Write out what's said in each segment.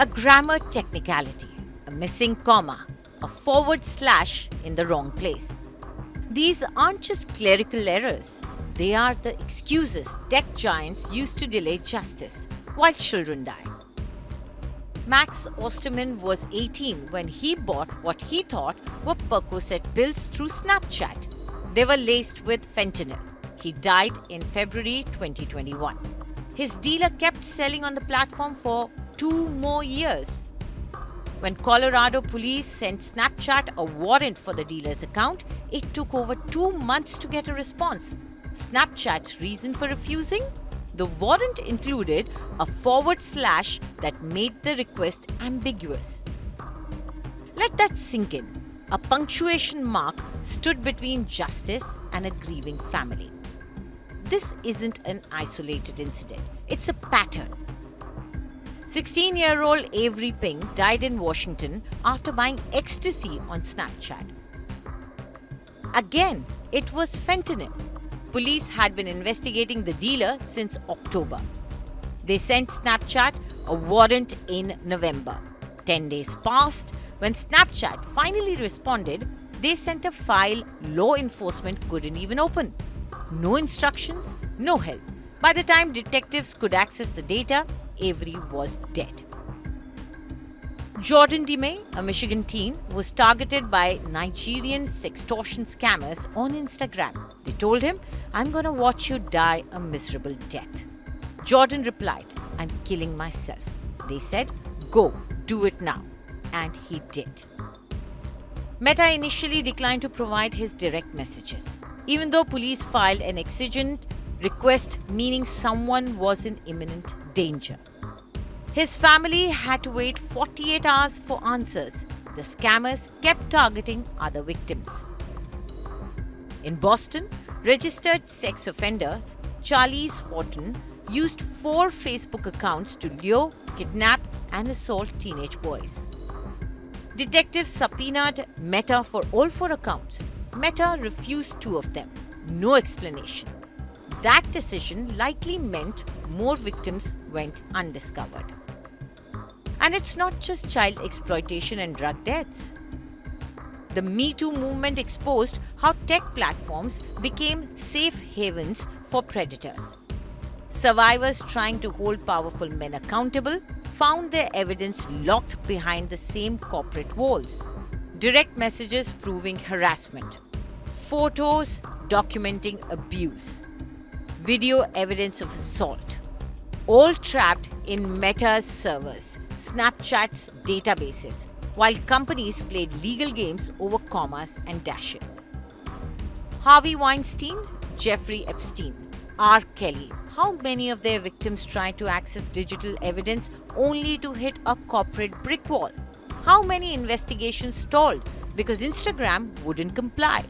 A grammar technicality, a missing comma, a forward slash in the wrong place. These aren't just clerical errors, they are the excuses tech giants use to delay justice while children die. Max Osterman was 18 when he bought what he thought were Percocet pills through Snapchat. They were laced with fentanyl. He died in February 2021. His dealer kept selling on the platform for 2 more years. When Colorado police sent Snapchat a warrant for the dealer's account, it took over 2 months to get a response. Snapchat's reason for refusing? The warrant included a forward slash that made the request ambiguous. Let that sink in. A punctuation mark stood between justice and a grieving family. This isn't an isolated incident, it's a pattern. 16-year-old Avery Pink died in Washington after buying ecstasy on Snapchat. Again, it was fentanyl. Police had been investigating the dealer since October. They sent Snapchat a warrant in November. 10 days passed. When Snapchat finally responded, they sent a file law enforcement couldn't even open. No instructions, no help. By the time detectives could access the data, Avery was dead. Jordan DeMay, a Michigan teen, was targeted by Nigerian sextortion scammers on Instagram. They told him, "I'm gonna watch you die a miserable death." Jordan replied, "I'm killing myself." They said, "Go, do it now." And he did. Meta initially declined to provide his direct messages, even though police filed an exigent request meaning someone was in imminent danger. His family had to wait 48 hours for answers. The scammers kept targeting other victims. In Boston, registered sex offender Charlize Horton used 4 Facebook accounts to lure, kidnap, and assault teenage boys. Detectives subpoenaed Meta for all 4 accounts. Meta refused 2 of them. No explanation. That decision likely meant more victims went undiscovered. And it's not just child exploitation and drug deaths. The Me Too movement exposed how tech platforms became safe havens for predators. Survivors trying to hold powerful men accountable found their evidence locked behind the same corporate walls. Direct messages proving harassment, photos documenting abuse, video evidence of assault, all trapped in Meta's servers, Snapchat's databases, while companies played legal games over commas and dashes. Harvey Weinstein, Jeffrey Epstein, R. Kelly. How many of their victims tried to access digital evidence only to hit a corporate brick wall? How many investigations stalled because Instagram wouldn't comply?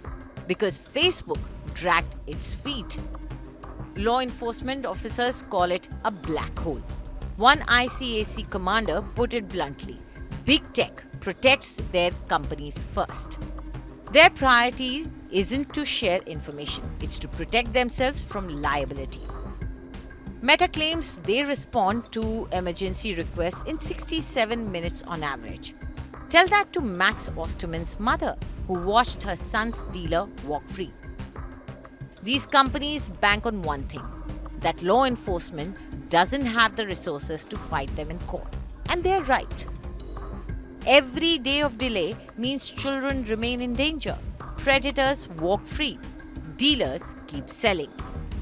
Because Facebook dragged its feet? Law enforcement officers call it a black hole. One ICAC commander put it bluntly, big tech protects their companies first. Their priority isn't to share information, it's to protect themselves from liability. Meta claims they respond to emergency requests in 67 minutes on average. Tell that to Max Osterman's mother, who watched her son's dealer walk free. These companies bank on one thing, that law enforcement doesn't have the resources to fight them in court. And they're right. Every day of delay means children remain in danger. Predators walk free. Dealers keep selling.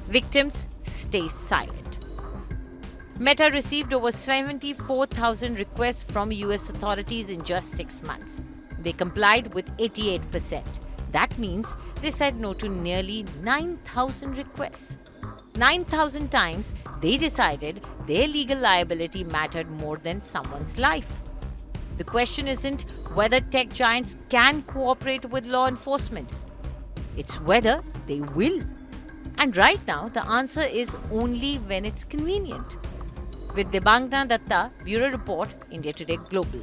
Victims stay silent. Meta received over 74,000 requests from US authorities in just 6 months. They complied with 88%. That means they said no to nearly 9,000 requests. 9,000 times they decided their legal liability mattered more than someone's life. The question isn't whether tech giants can cooperate with law enforcement. It's whether they will. And right now, the answer is only when it's convenient. With Debangna Datta, Bureau Report, India Today Global.